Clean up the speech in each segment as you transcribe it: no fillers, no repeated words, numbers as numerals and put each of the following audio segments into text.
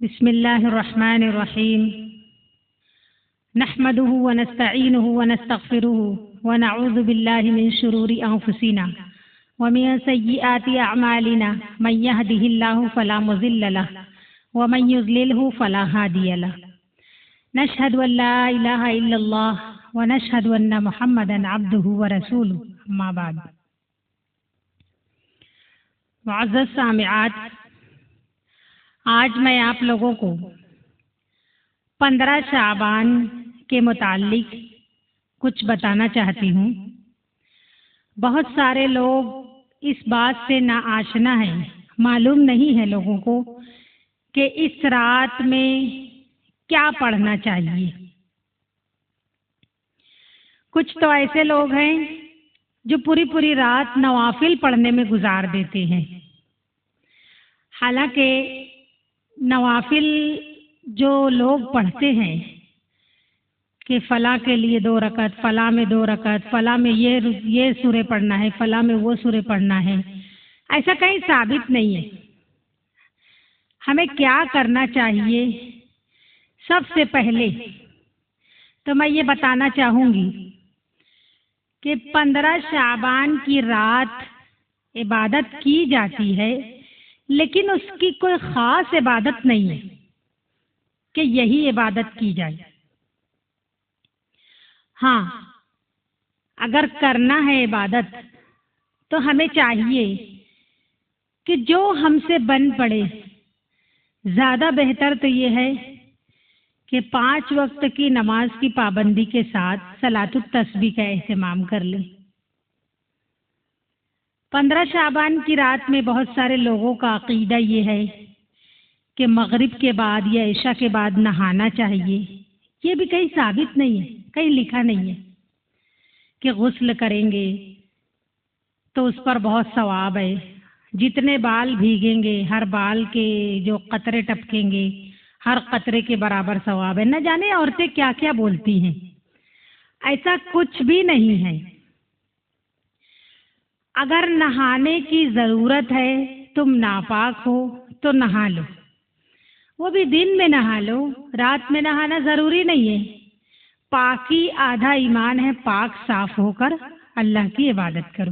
بسم الله الرحمن الرحيم. نحمده ونستعينه ونستغفره ونعوذ بالله من شرور أنفسنا ومن سيئات أعمالنا. من يهده الله فلا مضل له ومن يضلله فلا هادي له. نشهد أن لا إله إلا الله ونشهد أن محمدا عبده ورسوله. أما بعد. معزز سامعات، آج میں آپ لوگوں کو 15 شعبان کے متعلق کچھ بتانا چاہتی ہوں. بہت سارے لوگ اس بات سے ناآشنا ہیں، معلوم نہیں ہے لوگوں کو کہ اس رات میں کیا پڑھنا چاہیے. کچھ تو ایسے لوگ ہیں جو پوری رات نوافل پڑھنے میں گزار دیتے ہیں. حالانکہ نوافل جو لوگ پڑھتے ہیں کہ فلاں کے لیے 2 رکعت، فلاں میں 2 رکعت، فلاں میں یہ سورے پڑھنا ہے، فلاں میں وہ سورے پڑھنا ہے، ایسا کہیں ثابت نہیں ہے. ہمیں کیا کرنا چاہیے؟ سب سے پہلے تو میں یہ بتانا چاہوں گی کہ 15 شعبان کی رات عبادت کی جاتی ہے، لیکن اس کی کوئی خاص عبادت نہیں ہے کہ یہی عبادت کی جائے. ہاں، اگر کرنا ہے عبادت تو ہمیں چاہیے کہ جو ہم سے بن پڑے. زیادہ بہتر تو یہ ہے کہ 5 وقت کی نماز کی پابندی کے ساتھ صلاۃ التسبیح کا اہتمام کر لیں. 15 شعبان کی رات میں بہت سارے لوگوں کا عقیدہ یہ ہے کہ مغرب کے بعد یا عشاء کے بعد نہانا چاہیے. یہ بھی کہیں ثابت نہیں ہے، کہیں لکھا نہیں ہے کہ غسل کریں گے تو اس پر بہت ثواب ہے. جتنے بال بھیگیں گے، ہر بال کے جو قطرے ٹپکیں گے، ہر قطرے کے برابر ثواب ہے. نہ جانے عورتیں کیا کیا بولتی ہیں. ایسا کچھ بھی نہیں ہے. اگر نہانے کی ضرورت ہے، تم ناپاک ہو تو نہا لو، وہ بھی دن میں نہا لو، رات میں نہانا ضروری نہیں ہے. پاکی آدھا ایمان ہے، پاک صاف ہو کر اللہ کی عبادت کرو.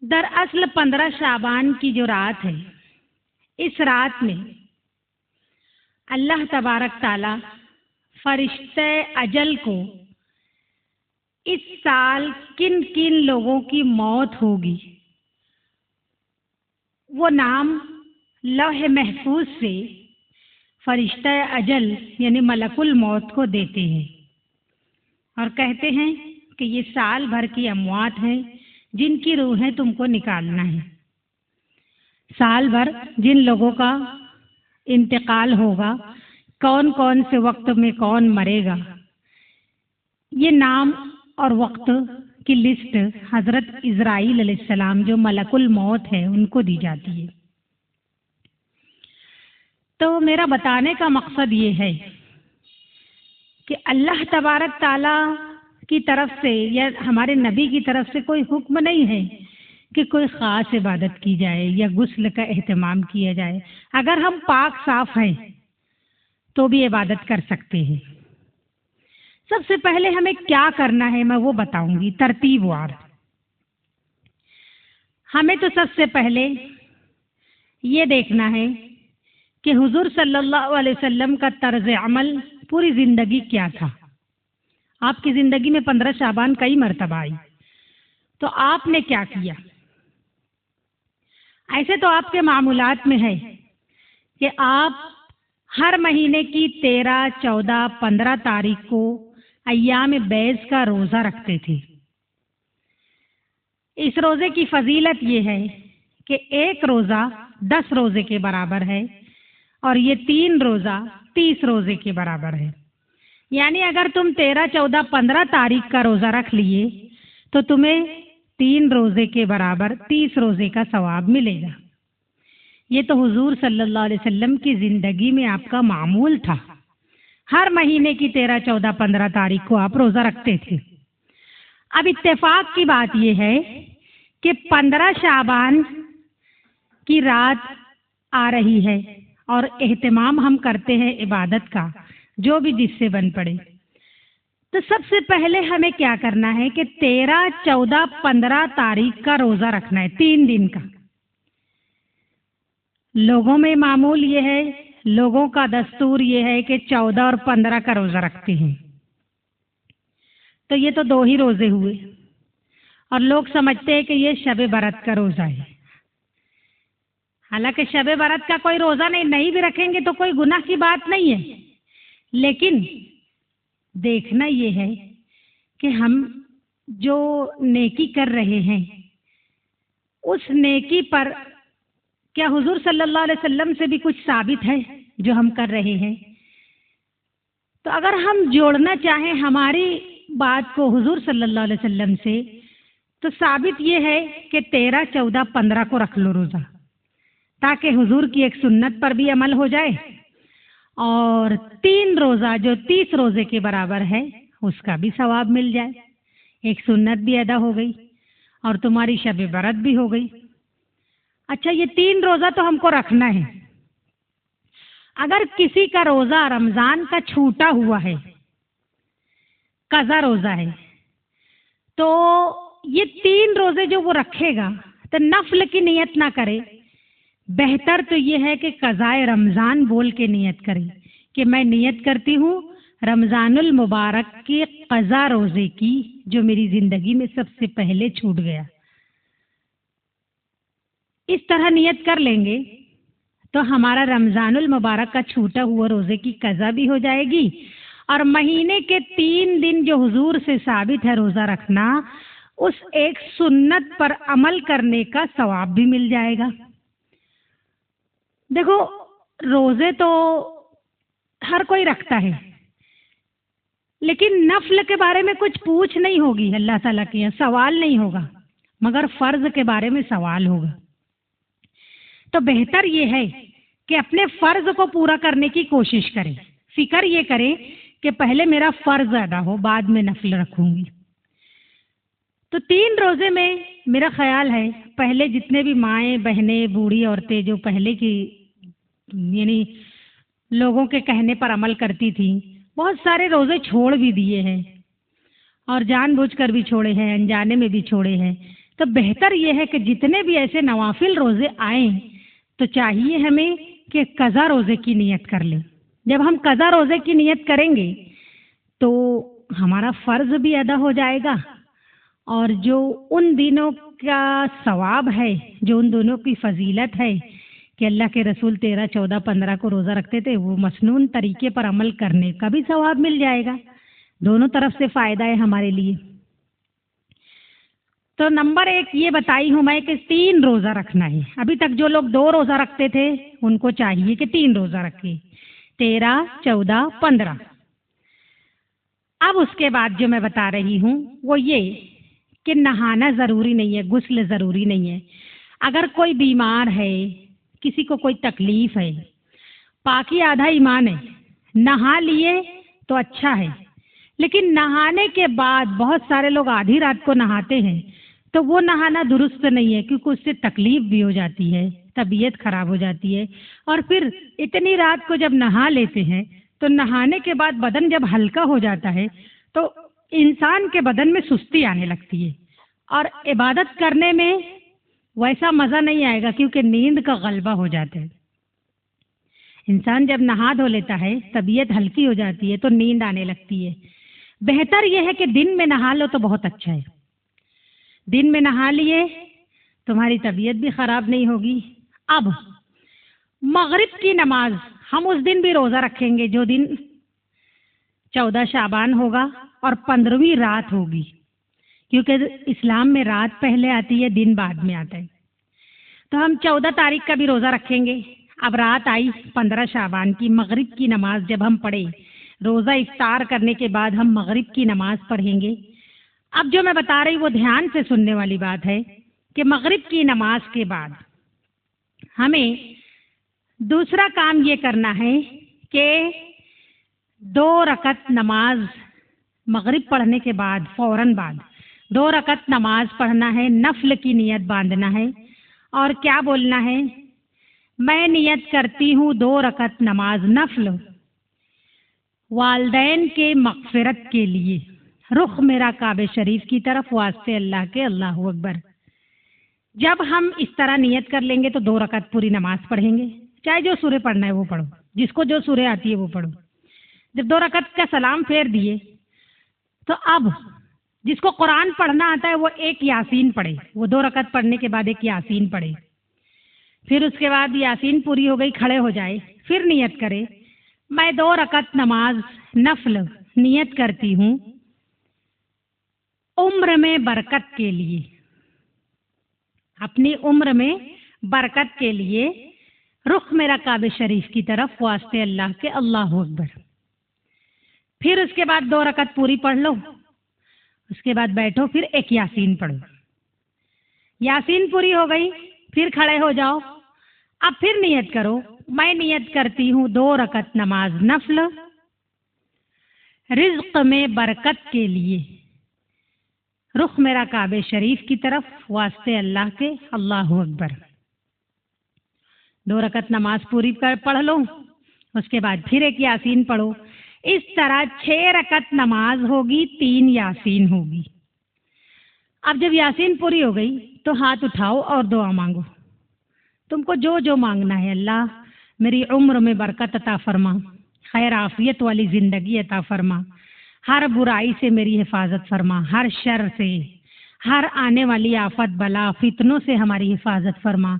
دراصل 15 شعبان کی جو رات ہے، اس رات میں اللہ تبارک تعالی فرشتہ اجل کو اس سال کن کن لوگوں کی موت ہوگی وہ نام لوح محفوظ سے فرشتہ اجل یعنی ملک الموت کو دیتے ہیں اور کہتے ہیں کہ یہ سال بھر کی اموات ہیں جن کی روحیں تم کو نکالنا ہے. سال بھر جن لوگوں کا انتقال ہوگا، کون کون سے وقت میں کون مرے گا، یہ نام اور وقت کی لسٹ حضرت اسرائیل علیہ السلام جو ملک الموت ہے ان کو دی جاتی ہے. تو میرا بتانے کا مقصد یہ ہے کہ اللہ تبارک تعالی کی طرف سے یا ہمارے نبی کی طرف سے کوئی حکم نہیں ہے کہ کوئی خاص عبادت کی جائے یا غسل کا اہتمام کیا جائے. اگر ہم پاک صاف ہیں تو بھی عبادت کر سکتے ہیں. سب سے پہلے ہمیں کیا کرنا ہے میں وہ بتاؤں گی ترتیب وار. ہمیں تو سب سے پہلے یہ دیکھنا ہے کہ حضور صلی اللہ علیہ وسلم کا طرز عمل پوری زندگی کیا تھا. آپ کی زندگی میں 15 شعبان کئی مرتبہ آئی تو آپ نے کیا کیا. ایسے تو آپ کے معمولات میں ہے کہ آپ ہر مہینے کی 13، 14، 15 تاریخ کو ایام بیض کا روزہ رکھتے تھے. اس روزے کی فضیلت یہ ہے کہ ایک روزہ 10 روزے کے برابر ہے اور یہ 3 روزہ 30 روزے کے برابر ہے. یعنی اگر تم 13، 14، 15 تاریخ کا روزہ رکھ لیے تو تمہیں 3 روزے کے برابر 30 روزے کا ثواب ملے گا. یہ تو حضور صلی اللہ علیہ وسلم کی زندگی میں آپ کا معمول تھا. ہر مہینے کی 13، 14، 15 تاریخ کو آپ روزہ رکھتے تھے. اب اتفاق کی بات یہ ہے کہ 15 شعبان کی رات آ رہی ہے اور اہتمام ہم کرتے ہیں عبادت کا، جو بھی جس سے بن پڑے، تو سب سے پہلے ہمیں کیا کرنا ہے کہ 13، 14، 15 تاریخ کا روزہ رکھنا ہے، 3 دن کا۔ لوگوں میں معمول یہ ہے، لوگوں کا دستور یہ ہے کہ 14 اور 15 کا روزہ رکھتے ہیں، تو یہ تو 2 ہی روزے ہوئے، اور لوگ سمجھتے ہیں کہ یہ شب برات کا روزہ ہے۔ حالانکہ شب برات کا کوئی روزہ نہیں بھی رکھیں گے تو کوئی گناہ کی بات نہیں ہے، لیکن دیکھنا یہ ہے کہ ہم جو نیکی کر رہے ہیں اس نیکی پر کیا حضور صلی اللہ علیہ وسلم سے بھی کچھ ثابت ہے جو ہم کر رہے ہیں۔ تو اگر ہم جوڑنا چاہیں ہماری بات کو حضور صلی اللہ علیہ وسلم سے، تو ثابت یہ ہے کہ 13، 14، 15 کو رکھ لو روزہ، تاکہ حضور کی ایک سنت پر بھی عمل ہو جائے، اور 3 روزہ جو 30 روزے کے برابر ہے اس کا بھی ثواب مل جائے، ایک سنت بھی ادا ہو گئی اور تمہاری شب برات بھی ہو گئی۔ اچھا، یہ 3 روزہ تو ہم کو رکھنا ہے۔ اگر کسی کا روزہ رمضان کا چھوٹا ہوا ہے، قضا روزہ ہے، تو یہ 3 روزے جو وہ رکھے گا تو نفل کی نیت نہ کرے، بہتر تو یہ ہے کہ قضائے رمضان بول کے نیت کرے کہ میں نیت کرتی ہوں رمضان المبارک کے قضا روزے کی، جو میری زندگی میں سب سے پہلے چھوٹ گیا۔ اس طرح نیت کر لیں گے تو ہمارا رمضان المبارک کا چھوٹا ہوا روزے کی قضا بھی ہو جائے گی، اور مہینے کے 3 دن جو حضور سے ثابت ہے روزہ رکھنا، اس ایک سنت پر عمل کرنے کا ثواب بھی مل جائے گا۔ دیکھو، روزے تو ہر کوئی رکھتا ہے، لیکن نفل کے بارے میں کچھ پوچھ نہیں ہوگی، اللہ تعالیٰ کے یہاں سوال نہیں ہوگا، مگر فرض کے بارے میں سوال ہوگا۔ تو بہتر یہ ہے کہ اپنے فرض کو پورا کرنے کی کوشش کریں، فکر یہ کریں کہ پہلے میرا فرض ادا ہو، بعد میں نفل رکھوں گی۔ تو 3 روزے میں میرا خیال ہے پہلے جتنے بھی مائیں بہنیں بوڑھی عورتیں جو پہلے کی یعنی لوگوں کے کہنے پر عمل کرتی تھیں، بہت سارے روزے چھوڑ بھی دیے ہیں، اور جان بوجھ کر بھی چھوڑے ہیں، انجانے میں بھی چھوڑے ہیں۔ تو بہتر یہ ہے کہ جتنے بھی ایسے نوافل روزے آئیں تو چاہیے ہمیں کہ قضا روزے کی نیت کر لیں۔ جب ہم قضا روزے کی نیت کریں گے تو ہمارا فرض بھی ادا ہو جائے گا، اور جو ان دنوں کا ثواب ہے، جو ان دنوں کی فضیلت ہے کہ اللہ کے رسول 13، 14، 15 کو روزہ رکھتے تھے، وہ مسنون طریقے پر عمل کرنے کا بھی ثواب مل جائے گا۔ دونوں طرف سے فائدہ ہے ہمارے لیے۔ تو نمبر 1 یہ بتائی ہوں میں کہ 3 روزہ رکھنا ہے۔ ابھی تک جو لوگ 2 روزہ رکھتے تھے ان کو چاہیے کہ 3 روزہ رکھیں، 13، 14، 15۔ اب اس کے بعد جو میں بتا رہی ہوں وہ یہ کہ نہانا ضروری نہیں ہے، غسل ضروری نہیں ہے۔ اگر کوئی بیمار ہے، کسی کو کوئی تکلیف ہے، پاکی آدھا ایمان ہے، نہا لیے تو اچھا ہے، لیکن نہانے کے بعد بہت سارے لوگ آدھی رات کو نہاتے ہیں، تو وہ نہانا درست نہیں ہے، کیونکہ اس سے تکلیف بھی ہو جاتی ہے، طبیعت خراب ہو جاتی ہے، اور پھر اتنی رات کو جب نہا لیتے ہیں تو نہانے کے بعد بدن جب ہلکا ہو جاتا ہے تو انسان کے بدن میں سستی آنے لگتی ہے، اور عبادت کرنے میں ویسا مزہ نہیں آئے گا، کیونکہ نیند کا غلبہ ہو جاتا ہے۔ انسان جب نہا دھو لیتا ہے، طبیعت ہلکی ہو جاتی ہے تو نیند آنے لگتی ہے۔ بہتر یہ ہے کہ دن میں نہا لو تو بہت اچھا ہے۔ دن میں نہا لیے تمہاری طبیعت بھی خراب نہیں ہوگی۔ اب مغرب کی نماز ہم اس دن بھی روزہ رکھیں گے جو دن 14 شعبان ہوگا اور 15ویں رات ہوگی، کیونکہ اسلام میں رات پہلے آتی ہے، دن بعد میں آتا ہے۔ تو ہم 14 تاریخ کا بھی روزہ رکھیں گے۔ اب رات آئی 15 شعبان کی، مغرب کی نماز جب ہم پڑھیں، روزہ افطار کرنے کے بعد ہم مغرب کی نماز پڑھیں گے۔ اب جو میں بتا رہی وہ دھیان سے سننے والی بات ہے کہ مغرب کی نماز کے بعد ہمیں دوسرا کام یہ کرنا ہے کہ 2 رکعت نماز مغرب پڑھنے کے بعد فوراً بعد 2 رکعت نماز پڑھنا ہے، نفل کی نیت باندھنا ہے، اور کیا بولنا ہے؟ میں نیت کرتی ہوں 2 رکعت نماز نفل والدین کے مغفرت کے لیے، رخ میرا کعبہ شریف کی طرف واسطے اللہ کے، اللہ اکبر۔ جب ہم اس طرح نیت کر لیں گے تو 2 رکعت پوری نماز پڑھیں گے، چاہے جو سورہ پڑھنا ہے وہ پڑھو، جس کو جو سورہ آتی ہے وہ پڑھو۔ جب 2 رکعت کا سلام پھیر دیے تو اب جس کو قرآن پڑھنا آتا ہے وہ ایک یاسین پڑھے، وہ 2 رکعت پڑھنے کے بعد ایک یاسین پڑھے، پھر اس کے بعد یاسین پوری ہو گئی، کھڑے ہو جائے، پھر نیت کرے میں 2 رکعت نماز نفل نیت کرتی ہوں عمر میں برکت کے لیے، اپنی عمر میں برکت کے لیے، رخ میرا کعبہ شریف کی طرف واسطے اللہ کے، اللہ اکبر۔ پھر اس کے بعد 2 رکعت پوری پڑھ لو، اس کے بعد بیٹھو، پھر ایک یاسین پڑھو، یاسین پوری ہو گئی، پھر کھڑے ہو جاؤ، اب پھر نیت کرو میں نیت کرتی ہوں 2 رکعت نماز نفل رزق میں برکت کے لیے، رخ میرا کعبہ شریف کی طرف واسطے اللہ کے، اللہ اکبر۔ 2 رکعت نماز پوری پڑھ لو، اس کے بعد پھر ایک یاسین پڑھو، اس طرح 6 رکعت نماز ہوگی، 3 یاسین ہوگی۔ اب جب یاسین پوری ہو گئی تو ہاتھ اٹھاؤ اور دعا مانگو، تم کو جو جو مانگنا ہے۔ اللہ میری عمر میں برکت عطا فرما، خیر عافیت والی زندگی عطا فرما، ہر برائی سے میری حفاظت فرما، ہر شر سے، ہر آنے والی آفت بلا فتنوں سے ہماری حفاظت فرما،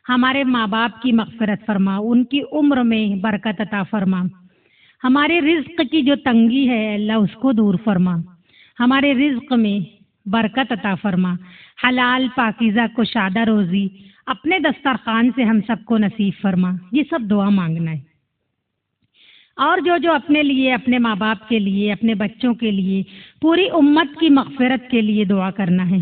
ہمارے ماں باپ کی مغفرت فرما، ان کی عمر میں برکت عطا فرما، ہمارے رزق کی جو تنگی ہے اللہ اس کو دور فرما، ہمارے رزق میں برکت عطا فرما، حلال پاکیزہ کشادہ روزی اپنے دسترخوان سے ہم سب کو نصیب فرما۔ یہ سب دعا مانگنا ہے، اور جو جو اپنے لیے، اپنے ماں باپ کے لیے، اپنے بچوں کے لیے، پوری امت کی مغفرت کے لیے دعا کرنا ہے۔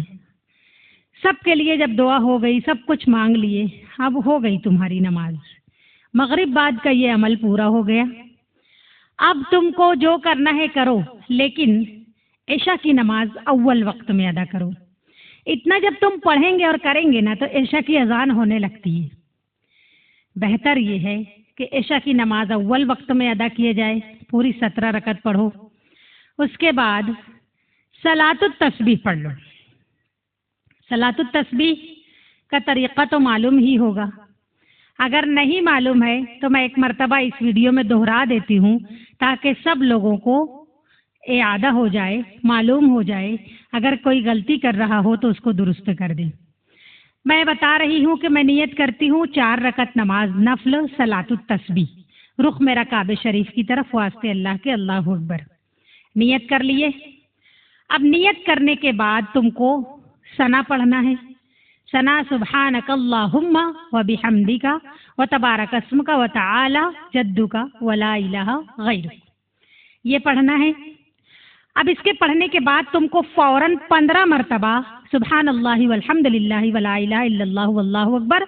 سب کے لیے جب دعا ہو گئی، سب کچھ مانگ لیے، اب ہو گئی تمہاری نماز، مغرب بعد کا یہ عمل پورا ہو گیا۔ اب تم کو جو کرنا ہے کرو، لیکن عشاء کی نماز اول وقت میں ادا کرو۔ اتنا جب تم پڑھیں گے اور کریں گے نا تو عشاء کی اذان ہونے لگتی ہے۔ بہتر یہ ہے کہ عشاء کی نماز اول وقت میں ادا کیے جائے، پوری 17 رکعت پڑھو، اس کے بعد صلاۃ التسبیح پڑھ لو۔ صلاۃ التسبیح کا طریقہ تو معلوم ہی ہوگا، اگر نہیں معلوم ہے تو میں ایک مرتبہ اس ویڈیو میں دہرا دیتی ہوں تاکہ سب لوگوں کو اعادہ ہو جائے، معلوم ہو جائے، اگر کوئی غلطی کر رہا ہو تو اس کو درست کر دیں۔ میں بتا رہی ہوں کہ میں نیت کرتی ہوں 4 رکعت نماز نفل صلاۃ التسبیح، رخ میرا کعبہ شریف کی طرف واسطے اللہ کے، اللہ اکبر۔ نیت کر لیے، اب نیت کرنے کے بعد تم کو ثنا پڑھنا ہے، ثنا سبحانک اللہم وبحمدک وتبارک اسمک وتعالی جدک ولا الہ غیرک، یہ پڑھنا ہے۔ اب اس کے پڑھنے کے بعد تم کو فوراً 15 مرتبہ سبحان اللہ والحمد للہ ولا الہ الا اللہ واللہ اکبر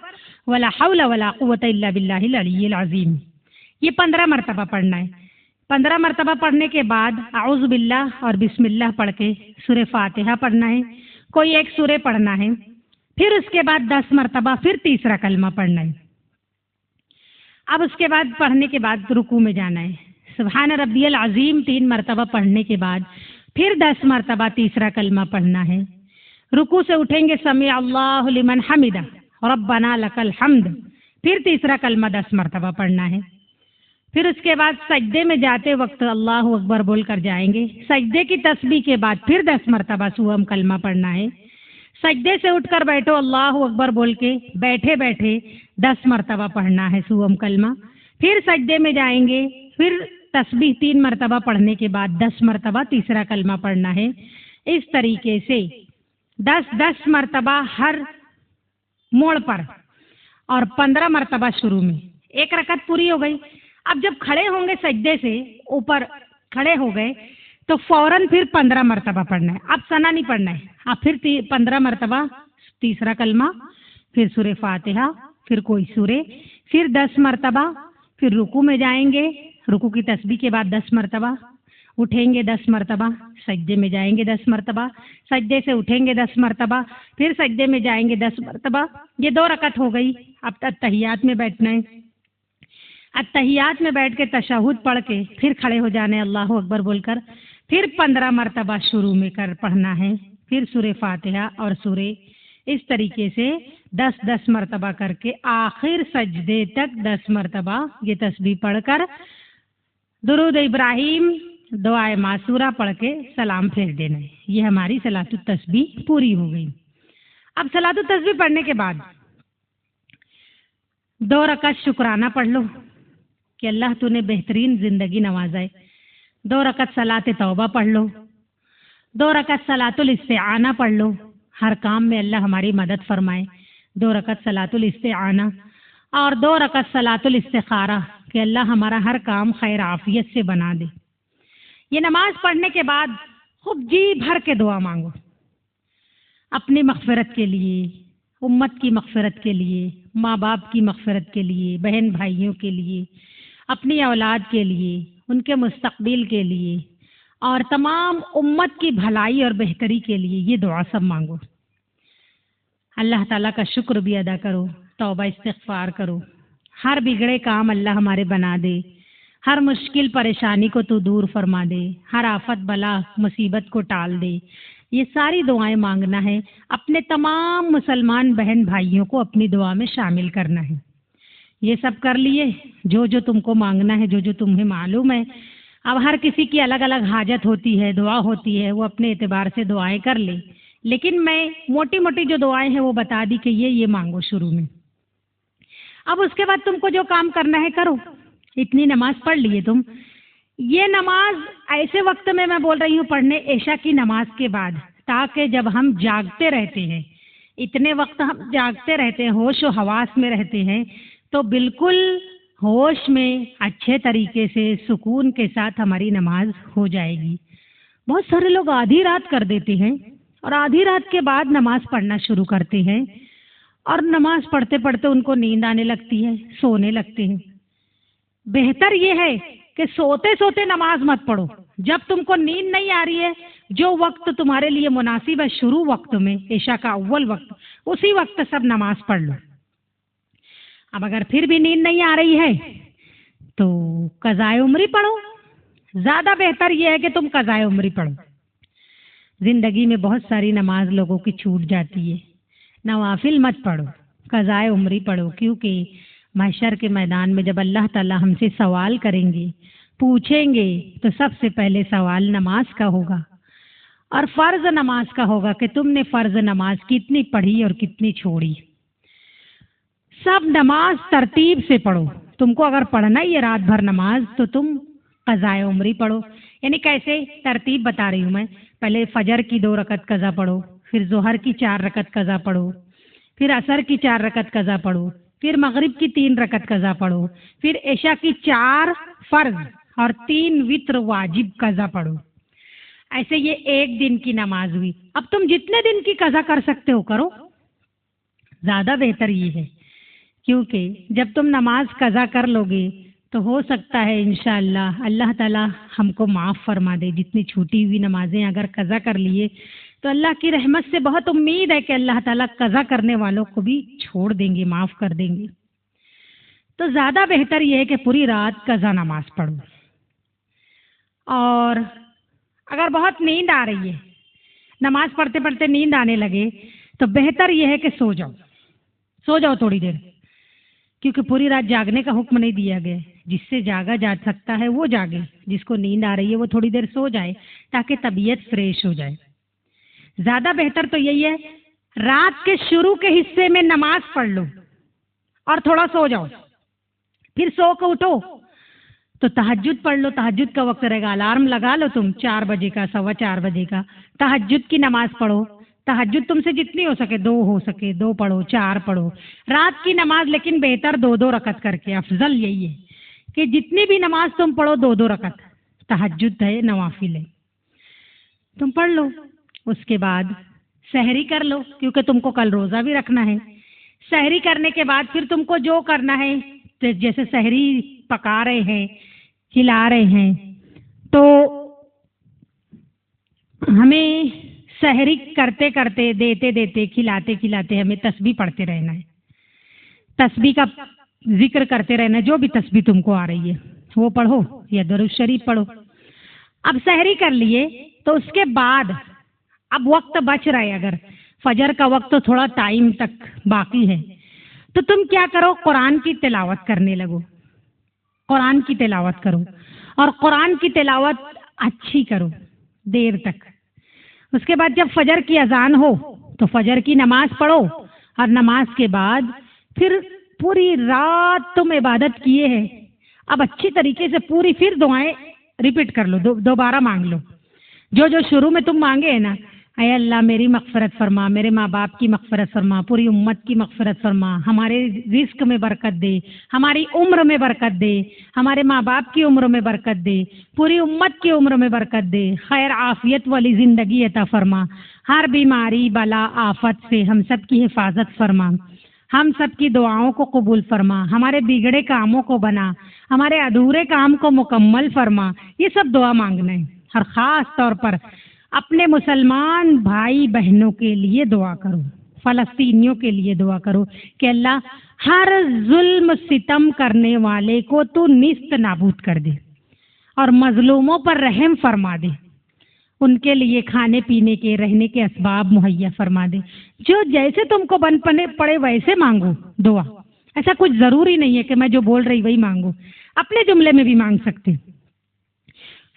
ولا حول ولا قوۃ الا باللہ العلی العظیم، یہ 15 مرتبہ پڑھنا ہے۔ 15 مرتبہ پڑھنے کے بعد اعوذ باللہ اور بسم اللہ پڑھ کے سورہ فاتحہ پڑھنا ہے، کوئی ایک سورہ پڑھنا ہے، پھر اس کے بعد 10 مرتبہ پھر تیسرا کلمہ پڑھنا ہے۔ اب اس کے بعد پڑھنے کے بعد رکوع میں جانا ہے، سبحان ربی العظیم 3 مرتبہ پڑھنے کے بعد پھر 10 مرتبہ تیسرا کلمہ پڑھنا ہے۔ رکوع سے اٹھیں گے سمیع اللہ لمن حمدہ ربنا لک الحمد، پھر تیسرا کلمہ 10 مرتبہ پڑھنا ہے۔ پھر اس کے بعد سجدے میں جاتے وقت اللہ اکبر بول کر جائیں گے، سجدے کی تسبیح کے بعد پھر 10 مرتبہ سوہم کلمہ پڑھنا ہے۔ سجدے سے اٹھ کر بیٹھو، اللہ اکبر بول کے بیٹھے بیٹھے 10 مرتبہ پڑھنا ہے سوہم کلمہ، پھر سجدے میں جائیں گے، پھر تسبیح 3 مرتبہ پڑھنے کے بعد 10 مرتبہ تیسرا کلمہ پڑھنا ہے۔ اس طریقے سے 10 مرتبہ ہر موڑ پر اور 15 مرتبہ شروع میں۔ 1 رکعت پوری ہو گئی۔ اب جب کھڑے ہوں گے سجدے سے اوپر کھڑے ہو گئے تو فوراً پھر 15 مرتبہ پڑھنا ہے، اب ثنا نہیں پڑھنا ہے، اب پھر 15 مرتبہ تیسرا کلمہ، پھر سورہ فاتحہ، پھر کوئی سورہ، پھر 10 مرتبہ، پھر رکوع میں جائیں گے، رکوع کی تسبیح کے بعد 10 مرتبہ، اٹھیں گے 10 مرتبہ، سجدے میں جائیں گے 10 مرتبہ، سجدے سے اٹھیں گے 10 مرتبہ، پھر سجدے میں جائیں گے 10 مرتبہ. یہ 2 رکعت ہو گئی. اب اتحیات میں بیٹھنا ہے. اتحیات میں بیٹھ کے تشہد پڑھ کے پھر کھڑے ہو جانے اللہ اکبر بول کر، پھر 15 مرتبہ شروع میں پڑھنا ہے، پھر سورہ فاتحہ اور سورہ، اس طریقے سے 10 مرتبہ کر کے آخر سجدے تک 10 مرتبہ یہ تسبیح پڑھ کر درود ابراہیم دعائے معصورہ پڑھ کے سلام پھیر دینا ہے. یہ ہماری صلاۃ التسبیح پوری ہو گئی. اب صلاۃ التسبیح پڑھنے کے بعد 2 رکعت شکرانہ پڑھ لو کہ اللہ تو نے بہترین زندگی نوازائے. 2 رکعت صلاۃ توبہ پڑھ لو. 2 رکعت صلاۃ الاستعانہ پڑھ لو، ہر کام میں اللہ ہماری مدد فرمائے. 2 رکعت صلاۃ الاستعانہ اور 2 رکعت صلاۃ الاستخارہ کہ اللہ ہمارا ہر کام خیر عافیت سے بنا دے. یہ نماز پڑھنے کے بعد خوب جی بھر کے دعا مانگو، اپنی مغفرت کے لیے، امت کی مغفرت کے لیے، ماں باپ کی مغفرت کے لیے، بہن بھائیوں کے لیے، اپنی اولاد کے لیے، ان کے مستقبل کے لیے اور تمام امت کی بھلائی اور بہتری کے لیے یہ دعا سب مانگو. اللہ تعالیٰ کا شکر بھی ادا کرو، توبہ استغفار کرو. ہر بگڑے کام اللہ ہمارے بنا دے، ہر مشکل پریشانی کو تو دور فرما دے، ہر آفت بلا مصیبت کو ٹال دے. یہ ساری دعائیں مانگنا ہے. اپنے تمام مسلمان بہن بھائیوں کو اپنی دعا میں شامل کرنا ہے. یہ سب کر لیے جو جو تم کو مانگنا ہے، جو جو تمہیں معلوم ہے. اب ہر کسی کی الگ الگ حاجت ہوتی ہے، دعا ہوتی ہے، وہ اپنے اعتبار سے دعائیں کر لے. لیکن میں موٹی موٹی جو دعائیں ہیں وہ بتا دی کہ یہ مانگو شروع میں. اب اس کے بعد تم کو جو کام کرنا ہے کرو. اتنی نماز پڑھ لیے تم. یہ نماز ایسے وقت میں بول رہی ہوں پڑھنے، عشاء کی نماز کے بعد، تاکہ جب ہم جاگتے رہتے ہیں، اتنے وقت ہم جاگتے رہتے ہیں، ہوش و حواس میں رہتے ہیں، تو بالکل ہوش میں اچھے طریقے سے سکون کے ساتھ ہماری نماز ہو جائے گی. بہت سارے لوگ آدھی رات کر دیتے ہیں اور آدھی رات کے بعد نماز پڑھنا شروع کرتے ہیں، اور نماز پڑھتے پڑھتے ان کو نیند آنے لگتی ہے، سونے لگتے ہیں. بہتر یہ ہے کہ سوتے سوتے نماز مت پڑھو. جب تم کو نیند نہیں آ رہی ہے، جو وقت تمہارے لیے مناسب ہے شروع وقت میں، عشاء کا اول وقت، اسی وقت سب نماز پڑھ لو. اب اگر پھر بھی نیند نہیں آ رہی ہے تو قضائے عمری پڑھو. زیادہ بہتر یہ ہے کہ تم قضائے عمری پڑھو. زندگی میں بہت ساری نماز لوگوں کی چھوٹ جاتی ہے. نوافل مت پڑھو، قضائے عمری پڑھو. کیونکہ محشر کے میدان میں جب اللہ تعالیٰ ہم سے سوال کریں گے، پوچھیں گے، تو سب سے پہلے سوال نماز کا ہوگا، اور فرض نماز کا ہوگا کہ تم نے فرض نماز کتنی پڑھی اور کتنی چھوڑی. سب نماز ترتیب سے پڑھو. تم کو اگر پڑھنا ہی ہے رات بھر نماز تو تم قضائے عمری پڑھو. یعنی کیسے ترتیب بتا رہی ہوں میں. پہلے فجر کی 2 رکعت قضا پڑھو، پھر ظہر کی 4 رکعت قضا پڑھو، پھر عصر کی 4 رکعت قضا پڑھو، پھر مغرب کی 3 رکعت قضا پڑھو، پھر عشاء کی 4 فرض اور 3 وتر واجب قضا پڑھو. ایسے یہ ایک دن کی نماز ہوئی. اب تم جتنے دن کی قضا کر سکتے ہو کرو. زیادہ بہتر یہ ہے، کیونکہ جب تم نماز قضا کر لو گے تو ہو سکتا ہے انشاءاللہ اللہ تعالیٰ ہم کو معاف فرما دے. جتنی چھوٹی ہوئی نمازیں اگر قضا کر لیے تو اللہ کی رحمت سے بہت امید ہے کہ اللہ تعالیٰ قضا کرنے والوں کو بھی چھوڑ دیں گے، معاف کر دیں گے. تو زیادہ بہتر یہ ہے کہ پوری رات قضا نماز پڑھو. اور اگر بہت نیند آ رہی ہے، نماز پڑھتے پڑھتے نیند آنے لگے، تو بہتر یہ ہے کہ سو جاؤ تھوڑی دیر. کیونکہ پوری رات جاگنے کا حکم نہیں دیا گیا. جس سے جاگا جا سکتا ہے وہ جاگے، جس کو نیند آ رہی ہے وہ تھوڑی دیر سو جائے تاکہ طبیعت فریش ہو جائے. زیادہ بہتر تو یہی ہے رات کے شروع کے حصے میں نماز پڑھ لو اور تھوڑا سو جاؤ. پھر سو کے اٹھو تو تہجد پڑھ لو. تہجد کا وقت رہے گا، الارم لگا لو تم 4 بجے کا، 4:15 بجے کا. تہجد کی نماز پڑھو. تہجد تم سے جتنی ہو سکے 2 ہو سکے 2 پڑھو، 4 پڑھو. رات کی نماز لیکن بہتر 2 رکعت کر کے. افضل یہی ہے کہ جتنی بھی نماز تم پڑھو 2 رکعت. تہجد ہے، نوافل ہے، تم پڑھ لو. اس کے بعد سحری کر لو، کیونکہ تم کو کل روزہ بھی رکھنا ہے. سحری کرنے کے بعد پھر تم کو جو کرنا ہے، جیسے سحری پکا رہے ہیں، کھلا رہے ہیں، تو ہمیں سحری کرتے کرتے دیتے دیتے کھلاتے کھلاتے ہمیں تسبیح پڑھتے رہنا ہے، تسبیح کا ذکر کرتے رہنا ہے، جو بھی تسبیح تم کو آ رہی ہے وہ پڑھو یا درود شریف پڑھو۔ اب سحری کر لیے تو اس کے بعد اب وقت بچ رہا ہے، اگر فجر کا وقت تو تھوڑا ٹائم تک باقی ہے تو تم کیا کرو، قرآن کی تلاوت کرنے لگو، قرآن کی تلاوت کرو اور قرآن کی تلاوت اچھی کرو دیر تک۔ اس کے بعد جب فجر کی اذان ہو تو فجر کی نماز پڑھو اور نماز کے بعد پھر پوری رات تم عبادت کیے ہیں، اب اچھی طریقے سے پوری پھر دعائیں ریپیٹ کر لو، دوبارہ مانگ لو جو جو شروع میں تم مانگے ہیں نا، اے اللہ میری مغفرت فرما، میرے ماں باپ کی مغفرت فرما، پوری امت کی مغفرت فرما، ہمارے رزق میں برکت دے، ہماری عمر میں برکت دے، ہمارے ماں باپ کی عمر میں برکت دے، پوری امت کی عمر میں برکت دے، خیر عافیت والی زندگی عطا فرما، ہر بیماری بلا آفت سے ہم سب کی حفاظت فرما، ہم سب کی دعاؤں کو قبول فرما، ہمارے بگڑے کاموں کو بنا، ہمارے ادھورے کام کو مکمل فرما۔ یہ سب دعا مانگنا ہے، اور خاص طور پر اپنے مسلمان بھائی بہنوں کے لیے دعا کرو، فلسطینیوں کے لیے دعا کرو کہ اللہ ہر ظلم ستم کرنے والے کو تو نیست نابود کر دے اور مظلوموں پر رحم فرما دے، ان کے لیے کھانے پینے کے رہنے کے اسباب مہیا فرما دے، جو جیسے تم کو بن پڑے ویسے مانگو دعا، ایسا کچھ ضروری نہیں ہے کہ میں جو بول رہی وہی مانگو، اپنے جملے میں بھی مانگ سکتے۔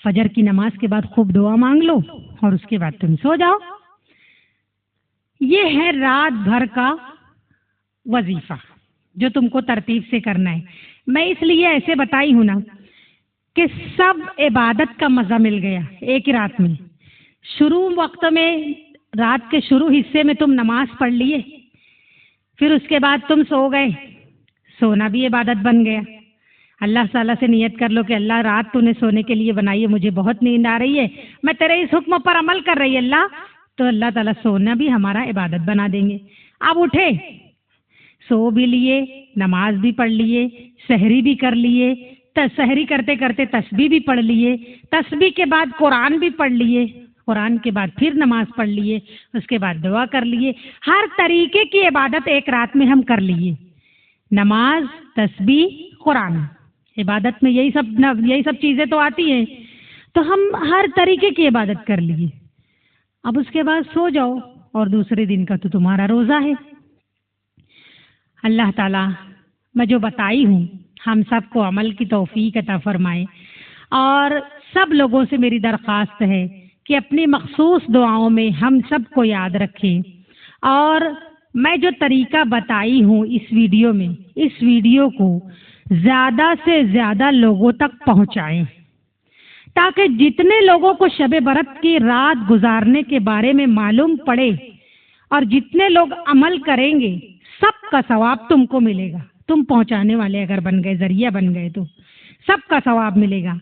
فجر کی نماز کے بعد خوب دعا مانگ لو اور اس کے بعد تم سو جاؤ۔ یہ ہے رات بھر کا وظیفہ جو تم کو ترتیب سے کرنا ہے۔ میں اس لیے ایسے بتائی ہوں نا کہ سب عبادت کا مزہ مل گیا ایک ہی رات میں۔ شروع وقت میں رات کے شروع حصے میں تم نماز پڑھ لیے، پھر اس کے بعد تم سو گئے، سونا بھی عبادت بن گیا۔ اللہ تعالیٰ سے نیت کر لو کہ اللہ رات تو نے سونے کے لیے بنائی ہے، مجھے بہت نیند آ رہی ہے، میں تیرے اس حکم پر عمل کر رہی اللہ، تو اللہ تعالیٰ سونا بھی ہمارا عبادت بنا دیں گے۔ اب اٹھے، سو بھی لیے، نماز بھی پڑھ لیے، سحری بھی کر لیے، سحری کرتے کرتے تسبیح بھی پڑھ لیے، تسبیح کے بعد قرآن بھی پڑھ لیے، قرآن کے بعد پھر نماز پڑھ لیے، اس کے بعد دعا کر لیے، ہر طریقے کی عبادت ایک رات میں ہم کر لیے۔ نماز، تسبیح، قرآن، عبادت میں یہی سب چیزیں تو آتی ہیں، تو ہم ہر طریقے کی عبادت کر لیے۔ اب اس کے بعد سو جاؤ اور دوسرے دن کا تو تمہارا روزہ ہے۔ اللہ تعالیٰ میں جو بتائی ہوں ہم سب کو عمل کی توفیق عطا فرمائے، اور سب لوگوں سے میری درخواست ہے کہ اپنی مخصوص دعاؤں میں ہم سب کو یاد رکھیں، اور میں جو طریقہ بتائی ہوں اس ویڈیو کو زیادہ سے زیادہ لوگوں تک پہنچائیں، تاکہ جتنے لوگوں کو شب برات کی رات گزارنے کے بارے میں معلوم پڑے اور جتنے لوگ عمل کریں گے سب کا ثواب تم کو ملے گا۔ تم پہنچانے والے اگر بن گئے، ذریعہ بن گئے، تو سب کا ثواب ملے گا،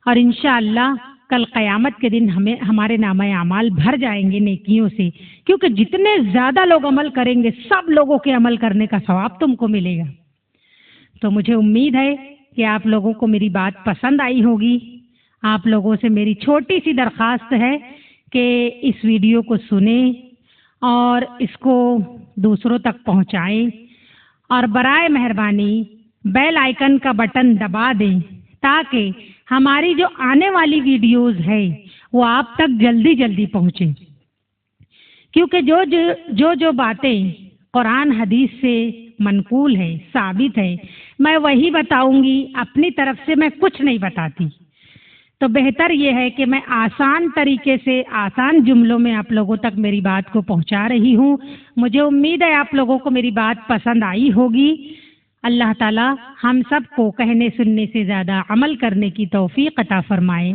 اور انشاءاللہ کل قیامت کے دن ہمارے نامہ اعمال بھر جائیں گے نیکیوں سے، کیونکہ جتنے زیادہ لوگ عمل کریں گے سب لوگوں کے عمل کرنے کا ثواب تم کو ملے گا۔ تو مجھے امید ہے کہ آپ لوگوں کو میری بات پسند آئی ہوگی۔ آپ لوگوں سے میری چھوٹی سی درخواست ہے کہ اس ویڈیو کو سنیں اور اس کو دوسروں تک پہنچائیں، اور برائے مہربانی بیل آئیکن کا بٹن دبا دیں تاکہ ہماری جو آنے والی ویڈیوز ہے وہ آپ تک جلدی پہنچیں، کیونکہ جو باتیں قرآن حدیث سے منقول ہے، ثابت ہے، میں وہی بتاؤں گی، اپنی طرف سے میں کچھ نہیں بتاتی۔ تو بہتر یہ ہے کہ میں آسان طریقے سے، آسان جملوں میں آپ لوگوں تک میری بات کو پہنچا رہی ہوں۔ مجھے امید ہے آپ لوگوں کو میری بات پسند آئی ہوگی۔ اللہ تعالی ہم سب کو کہنے سننے سے زیادہ عمل کرنے کی توفیق عطا فرمائے۔